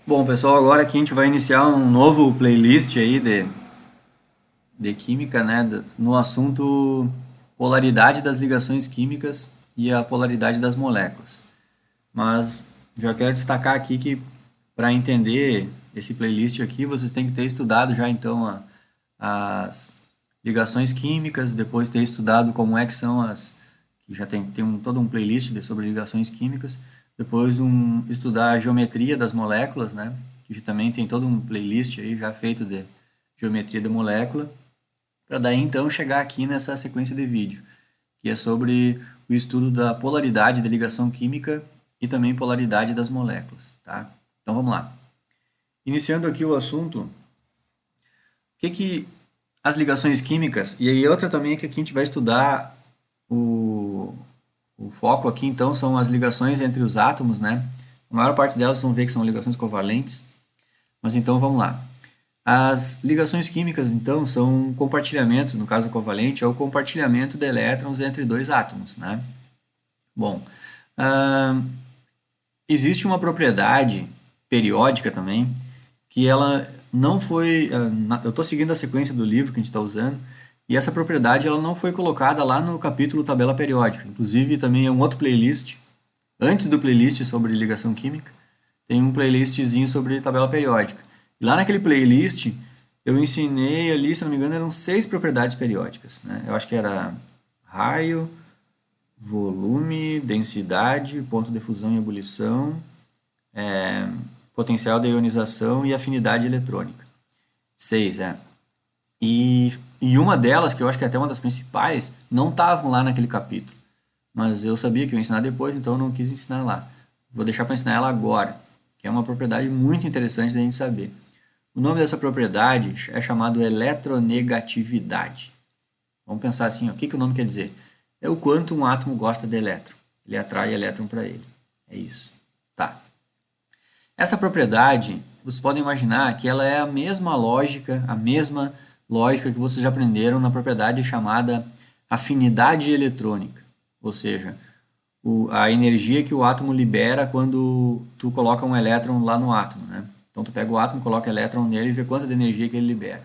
Bom, pessoal, agora aqui a gente vai iniciar um novo playlist aí de química, né, no assunto polaridade das ligações químicas e a polaridade das moléculas. Mas já quero destacar aqui que para entender esse playlist aqui, vocês têm que ter estudado já então as ligações químicas, depois ter estudado como é que são que já tem todo um playlist sobre ligações químicas, depois estudar a geometria das moléculas, né, que também tem todo um playlist aí já feito de geometria da molécula, para daí então chegar aqui nessa sequência de vídeo, que é sobre o estudo da polaridade da ligação química e também polaridade das moléculas, tá? Então vamos lá. Iniciando aqui o assunto, o que as ligações químicas, e aí outra também é que aqui a gente vai estudar o, o foco aqui então são as ligações entre os átomos, né? A maior parte delas vão ver que são ligações covalentes, mas então vamos lá. As ligações químicas, então, são compartilhamento, no caso covalente, é o compartilhamento de elétrons entre dois átomos, né? Bom, ah, existe uma propriedade periódica também, que ela não foi... eu estou seguindo a sequência do livro que a gente está usando, e essa propriedade ela não foi colocada lá no capítulo tabela periódica. Inclusive, também é um outro playlist, antes do playlist sobre ligação química, tem um playlistzinho sobre tabela periódica. E lá naquele playlist, eu ensinei ali, se não me engano, eram 6 propriedades periódicas, né? Eu acho que era raio, volume, densidade, ponto de fusão e ebulição, potencial de ionização e afinidade eletrônica. 6, é. E uma delas, que eu acho que é até uma das principais, não estavam lá naquele capítulo. Mas eu sabia que eu ia ensinar depois, então eu não quis ensinar lá. Vou deixar para ensinar ela agora, que é uma propriedade muito interessante da gente saber. O nome dessa propriedade é chamado eletronegatividade. Vamos pensar assim, ó, o que o nome quer dizer? É o quanto um átomo gosta de elétron. Ele atrai elétron para ele. É isso. Tá. Essa propriedade, vocês podem imaginar que ela é a mesma lógica que vocês já aprenderam na propriedade chamada afinidade eletrônica. Ou seja, a energia que o átomo libera quando tu coloca um elétron lá no átomo, né? Então tu pega o átomo, coloca elétron nele e vê quanta de energia que ele libera.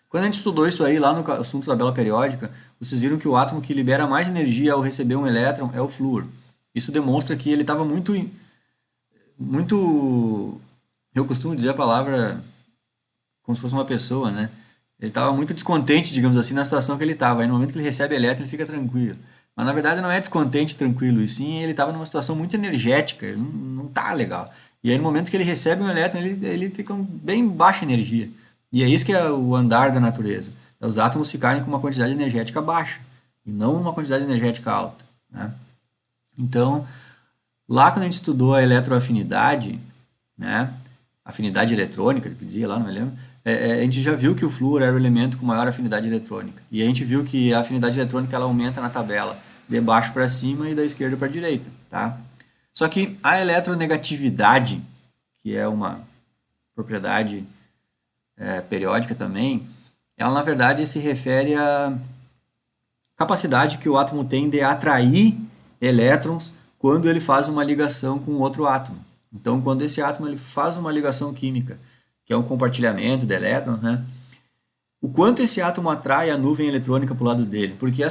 Quando a gente estudou isso aí lá no assunto da tabela periódica, vocês viram que o átomo que libera mais energia ao receber um elétron é o flúor. Isso demonstra que ele estava muito, eu costumo dizer a palavra como se fosse uma pessoa, né? Ele estava muito descontente, digamos assim, na situação que ele estava. Aí no momento que ele recebe elétron, ele fica tranquilo. Mas na verdade não é descontente, tranquilo, e sim ele estava numa situação muito energética, ele não tá legal. E aí no momento que ele recebe um elétron, ele fica bem baixa energia. E é isso que é o andar da natureza. É os átomos ficarem com uma quantidade energética baixa, e não uma quantidade energética alta, né? Então, lá quando a gente estudou a eletroafinidade, né, afinidade eletrônica, que dizia lá, não me lembro, a gente já viu que o flúor era o elemento com maior afinidade eletrônica. E a gente viu que a afinidade eletrônica ela aumenta na tabela de baixo para cima e da esquerda para a direita, tá? Só que a eletronegatividade, que é uma propriedade periódica também, ela na verdade se refere à capacidade que o átomo tem de atrair elétrons quando ele faz uma ligação com outro átomo. Então, quando esse átomo ele faz uma ligação química, que é um compartilhamento de elétrons, né? O quanto esse átomo atrai a nuvem eletrônica para o lado dele. Por que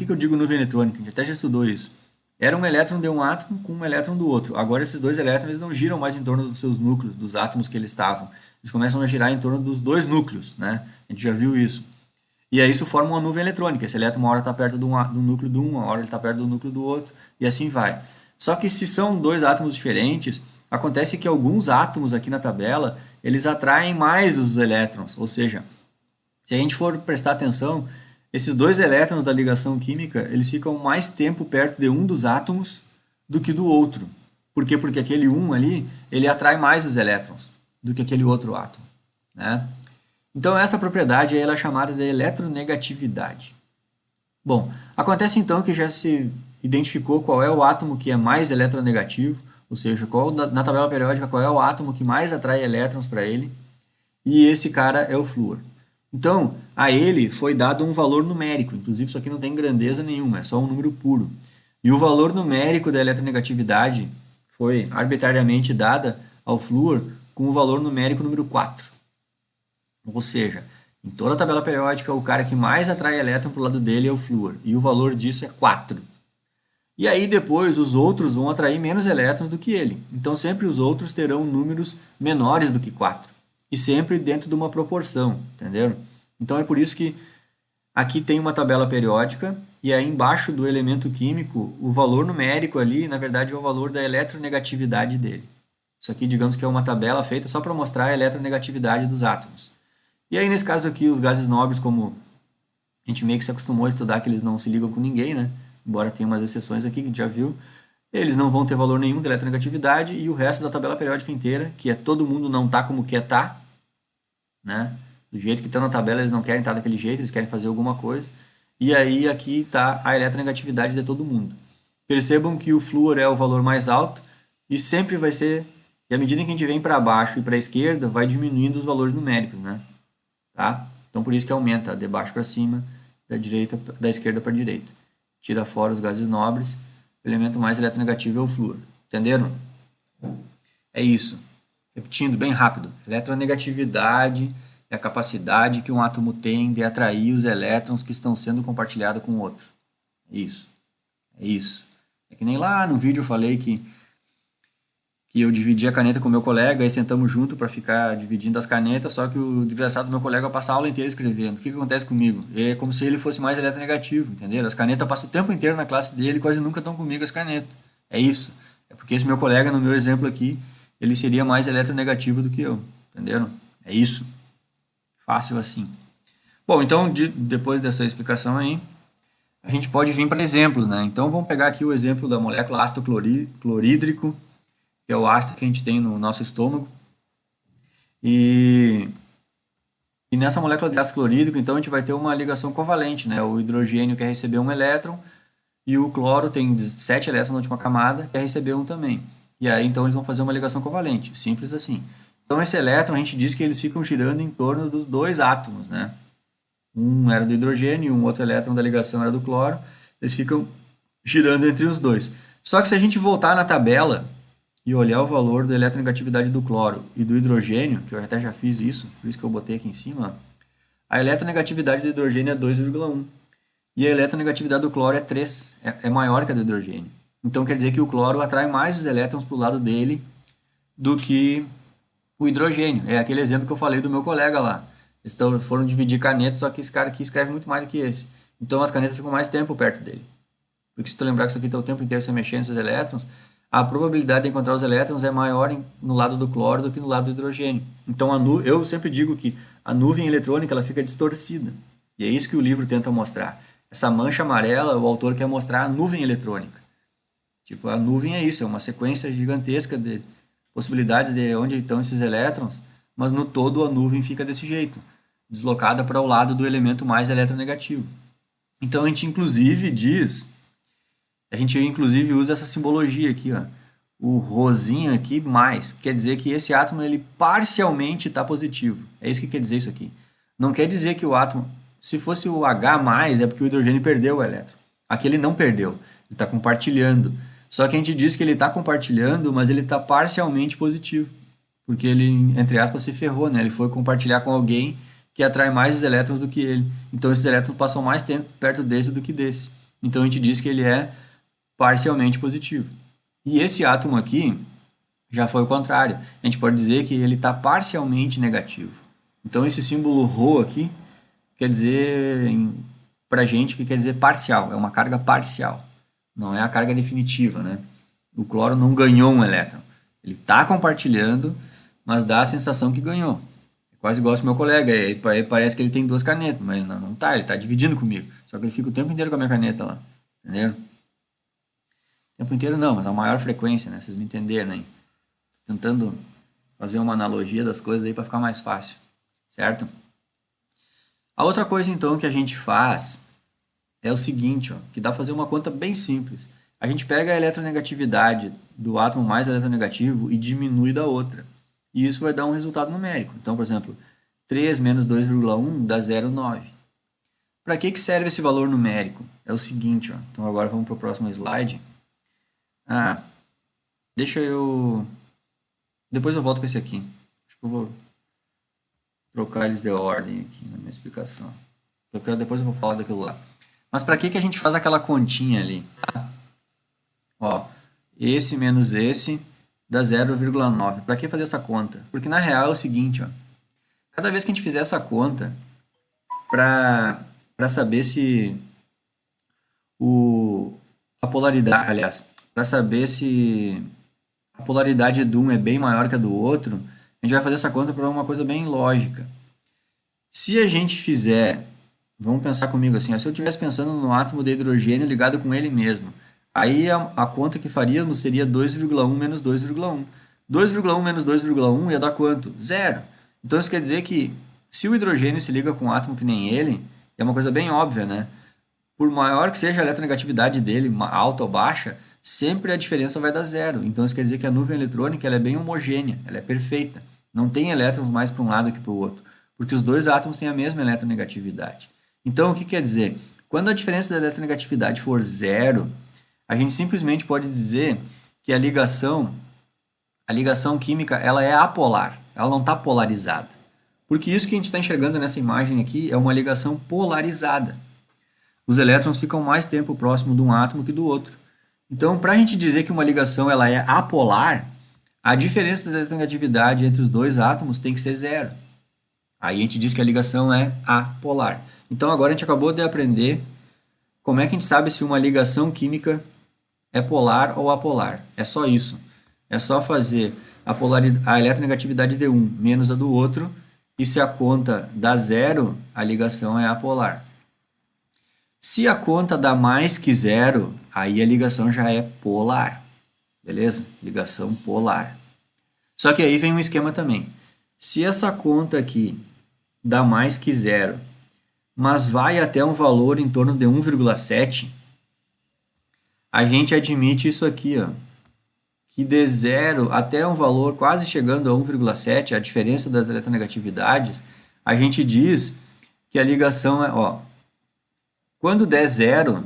eu digo nuvem eletrônica? A gente até já estudou isso. Era um elétron de um átomo com um elétron do outro. Agora esses dois elétrons eles não giram mais em torno dos seus núcleos, dos átomos que eles estavam. Eles começam a girar em torno dos dois núcleos, né? A gente já viu isso. E aí isso forma uma nuvem eletrônica. Esse elétron uma hora está perto do núcleo de um, uma hora ele está perto do núcleo do outro, e assim vai. Só que se são dois átomos diferentes, acontece que alguns átomos aqui na tabela, eles atraem mais os elétrons. Ou seja, se a gente for prestar atenção, esses dois elétrons da ligação química, eles ficam mais tempo perto de um dos átomos do que do outro. Por quê? Porque aquele um ali, ele atrai mais os elétrons do que aquele outro átomo, né? Então essa propriedade ela é chamada de eletronegatividade. Bom, acontece então que já se identificou qual é o átomo que é mais eletronegativo, ou seja, na tabela periódica qual é o átomo que mais atrai elétrons para ele, e esse cara é o flúor. Então, a ele foi dado um valor numérico, inclusive isso aqui não tem grandeza nenhuma, é só um número puro. E o valor numérico da eletronegatividade foi arbitrariamente dada ao flúor com o valor numérico número 4. Ou seja, em toda a tabela periódica, o cara que mais atrai elétron para o lado dele é o flúor, e o valor disso é 4. E aí depois os outros vão atrair menos elétrons do que ele. Então sempre os outros terão números menores do que 4. E sempre dentro de uma proporção, entenderam? Então é por isso que aqui tem uma tabela periódica e aí embaixo do elemento químico, o valor numérico ali, na verdade, é o valor da eletronegatividade dele. Isso aqui, digamos que é uma tabela feita só para mostrar a eletronegatividade dos átomos. E aí, nesse caso aqui, os gases nobres, como a gente meio que se acostumou a estudar que eles não se ligam com ninguém, né? Embora tenha umas exceções aqui que a gente já viu, eles não vão ter valor nenhum de eletronegatividade e o resto da tabela periódica inteira, que é todo mundo não tá como quer tá, né? Do jeito que estão na tabela, eles não querem estar daquele jeito, eles querem fazer alguma coisa. E aí aqui está a eletronegatividade de todo mundo. Percebam que o flúor é o valor mais alto e sempre vai ser, e à medida que a gente vem para baixo e para a esquerda, vai diminuindo os valores numéricos, né? Tá? Então por isso que aumenta de baixo para cima, da esquerda para a direita. Tira fora os gases nobres, o elemento mais eletronegativo é o flúor. Entenderam? É isso. Repetindo bem rápido. Eletronegatividade é a capacidade que um átomo tem de atrair os elétrons que estão sendo compartilhados com o outro. É isso. É isso. É que nem lá no vídeo eu falei que eu dividi a caneta com o meu colega e sentamos junto para ficar dividindo as canetas, só que o desgraçado do meu colega passa a aula inteira escrevendo. O que acontece comigo? É como se ele fosse mais eletronegativo, entendeu? As canetas passam o tempo inteiro na classe dele e quase nunca estão comigo as canetas. É isso. É porque esse meu colega, no meu exemplo aqui, ele seria mais eletronegativo do que eu, entenderam? É isso. Fácil assim. Bom, então, depois dessa explicação aí, a gente pode vir para exemplos, né? Então, vamos pegar aqui o exemplo da molécula ácido clorídrico, que é o ácido que a gente tem no nosso estômago. E nessa molécula de ácido clorídrico, então, a gente vai ter uma ligação covalente, né? O hidrogênio quer receber um elétron e o cloro tem 7 elétrons na última camada, quer receber um também. E aí, então, eles vão fazer uma ligação covalente, simples assim. Então, esse elétron, a gente diz que eles ficam girando em torno dos dois átomos, né? Um era do hidrogênio e um outro elétron da ligação era do cloro. Eles ficam girando entre os dois. Só que se a gente voltar na tabela e olhar o valor da eletronegatividade do cloro e do hidrogênio, que eu até já fiz isso, por isso que eu botei aqui em cima, a eletronegatividade do hidrogênio é 2,1 e a eletronegatividade do cloro é 3, é maior que a do hidrogênio. Então quer dizer que o cloro atrai mais os elétrons para o lado dele do que o hidrogênio. É aquele exemplo que eu falei do meu colega lá. Eles foram dividir canetas, só que esse cara aqui escreve muito mais do que esse. Então as canetas ficam mais tempo perto dele. Porque se tu lembrar que isso aqui está o tempo inteiro se mexendo nesses elétrons, a probabilidade de encontrar os elétrons é maior no lado do cloro do que no lado do hidrogênio. Então eu sempre digo que a nuvem eletrônica ela fica distorcida. E é isso que o livro tenta mostrar. Essa mancha amarela, o autor quer mostrar a nuvem eletrônica. Tipo, a nuvem é isso, é uma sequência gigantesca de possibilidades de onde estão esses elétrons, mas no todo a nuvem fica desse jeito, deslocada para o lado do elemento mais eletronegativo. Então a gente inclusive usa essa simbologia aqui, ó. O rosinho aqui mais, quer dizer que esse átomo ele parcialmente está positivo. É isso que quer dizer isso aqui. Não quer dizer que o átomo, se fosse o H+, é porque o hidrogênio perdeu o elétron. Aqui ele não perdeu, ele está compartilhando. Só que a gente diz que ele está compartilhando, mas ele está parcialmente positivo. Porque ele, entre aspas, se ferrou, né? Ele foi compartilhar com alguém que atrai mais os elétrons do que ele. Então esses elétrons passam mais tempo perto desse do que desse. Então a gente diz que ele é parcialmente positivo. E esse átomo aqui já foi o contrário. A gente pode dizer que ele está parcialmente negativo. Então esse símbolo ρ aqui quer dizer, pra gente, que quer dizer parcial. É uma carga parcial. Não é a carga definitiva, né? O cloro não ganhou um elétron. Ele está compartilhando, mas dá a sensação que ganhou. É quase igual ao meu colega. Ele parece que ele tem 2 canetas, mas ele não está. Ele está dividindo comigo. Só que ele fica o tempo inteiro com a minha caneta lá. Entendeu? O tempo inteiro não, mas a maior frequência, né? Vocês me entenderam, né? Tô tentando fazer uma analogia das coisas aí para ficar mais fácil. Certo? A outra coisa, então, que a gente faz é o seguinte, ó, que dá para fazer uma conta bem simples. A gente pega a eletronegatividade do átomo mais eletronegativo e diminui da outra. E isso vai dar um resultado numérico. Então, por exemplo, 3 menos 2,1 dá 0,9. Para que serve esse valor numérico? É o seguinte, ó, então agora vamos para o próximo slide. Deixa eu... Depois eu volto com esse aqui. Eu vou trocar eles de ordem aqui na minha explicação. Depois eu vou falar daquilo lá. Mas para que a gente faz aquela continha ali? Tá? Ó, esse menos esse dá 0,9. Para que fazer essa conta? Porque na real é o seguinte, ó. Cada vez que a gente fizer essa conta, para saber se a polaridade, aliás, para saber se a polaridade de um é bem maior que a do outro, a gente vai fazer essa conta para uma coisa bem lógica. Se a gente fizer, vamos pensar comigo assim, ó, se eu estivesse pensando no átomo de hidrogênio ligado com ele mesmo, aí a conta que faríamos seria 2,1 menos 2,1. 2,1 menos 2,1 ia dar quanto? Zero. Então isso quer dizer que se o hidrogênio se liga com um átomo que nem ele, é uma coisa bem óbvia, né? Por maior que seja a eletronegatividade dele, alta ou baixa, sempre a diferença vai dar zero. Então isso quer dizer que a nuvem eletrônica ela é bem homogênea, ela é perfeita. Não tem elétrons mais para um lado que para o outro, porque os dois átomos têm a mesma eletronegatividade. Então o que quer dizer? Quando a diferença da eletronegatividade for zero, a gente simplesmente pode dizer que a ligação química ela é apolar, ela não está polarizada. Porque isso que a gente está enxergando nessa imagem aqui é uma ligação polarizada. Os elétrons ficam mais tempo próximo de um átomo que do outro. Então, para a gente dizer que uma ligação ela é apolar, a diferença da eletronegatividade entre os dois átomos tem que ser zero. Aí a gente diz que a ligação é apolar. Então, agora a gente acabou de aprender como é que a gente sabe se uma ligação química é polar ou apolar. É só isso. É só fazer a eletronegatividade de um menos a do outro, e se a conta dá zero, a ligação é apolar. Se a conta dá mais que zero, aí a ligação já é polar. Beleza? Ligação polar. Só que aí vem um esquema também. Se essa conta aqui dá mais que zero, mas vai até um valor em torno de 1,7, a gente admite isso aqui, ó, que de zero até um valor quase chegando a 1,7, a diferença das eletronegatividades, a gente diz que a ligação é, ó, quando der zero,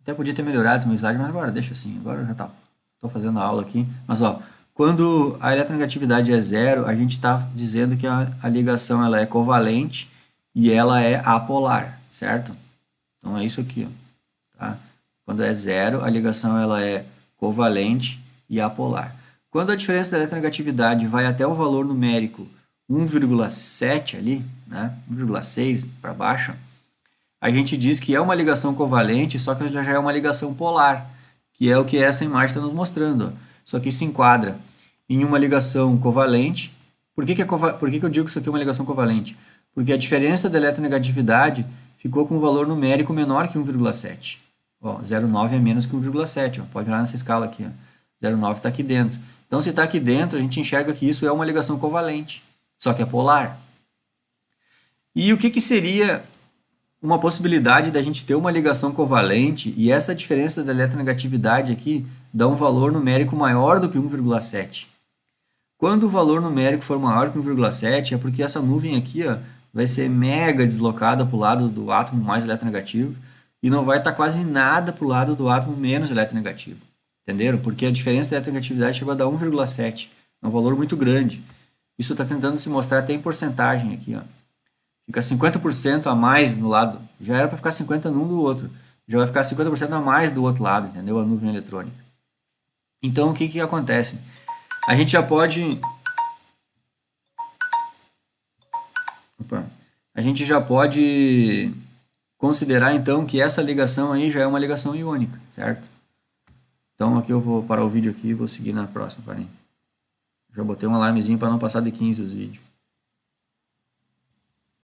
até podia ter melhorado esse meu slide, mas agora deixa assim, agora já tá, estou fazendo a aula aqui, mas ó, quando a eletronegatividade é zero, a gente está dizendo que a ligação ela é covalente e ela é apolar, certo? Então é isso aqui, ó, tá? Quando é zero, a ligação ela é covalente e apolar. Quando a diferença da eletronegatividade vai até o valor numérico 1,7 ali, né, 1,6 para baixo, a gente diz que é uma ligação covalente, só que já é uma ligação polar, que é o que essa imagem está nos mostrando. Só que isso se enquadra em uma ligação covalente. Por que eu digo que isso aqui é uma ligação covalente? Porque a diferença da eletronegatividade ficou com um valor numérico menor que 1,7. 0,9 é menos que 1,7. Pode olhar nessa escala aqui. 0,9 está aqui dentro. Então, se está aqui dentro, a gente enxerga que isso é uma ligação covalente, só que é polar. E o que seria uma possibilidade da gente ter uma ligação covalente e essa diferença da eletronegatividade aqui dá um valor numérico maior do que 1,7. Quando o valor numérico for maior que 1,7 é porque essa nuvem aqui ó, vai ser mega deslocada para o lado do átomo mais eletronegativo e não vai estar quase nada para o lado do átomo menos eletronegativo. Entenderam? Porque a diferença da eletronegatividade chegou a dar 1,7. É um valor muito grande. Isso está tentando se mostrar até em porcentagem aqui, ó. Fica 50% a mais no lado. Já era para ficar 50% num do outro. Já vai ficar 50% a mais do outro lado, entendeu? A nuvem eletrônica. Então, o que acontece? A gente já pode... A gente já pode considerar, então, que essa ligação aí já é uma ligação iônica, certo? Então, aqui eu vou parar o vídeo aqui e vou seguir na próxima, parem. Já botei um alarmezinho para não passar de 15 os vídeos.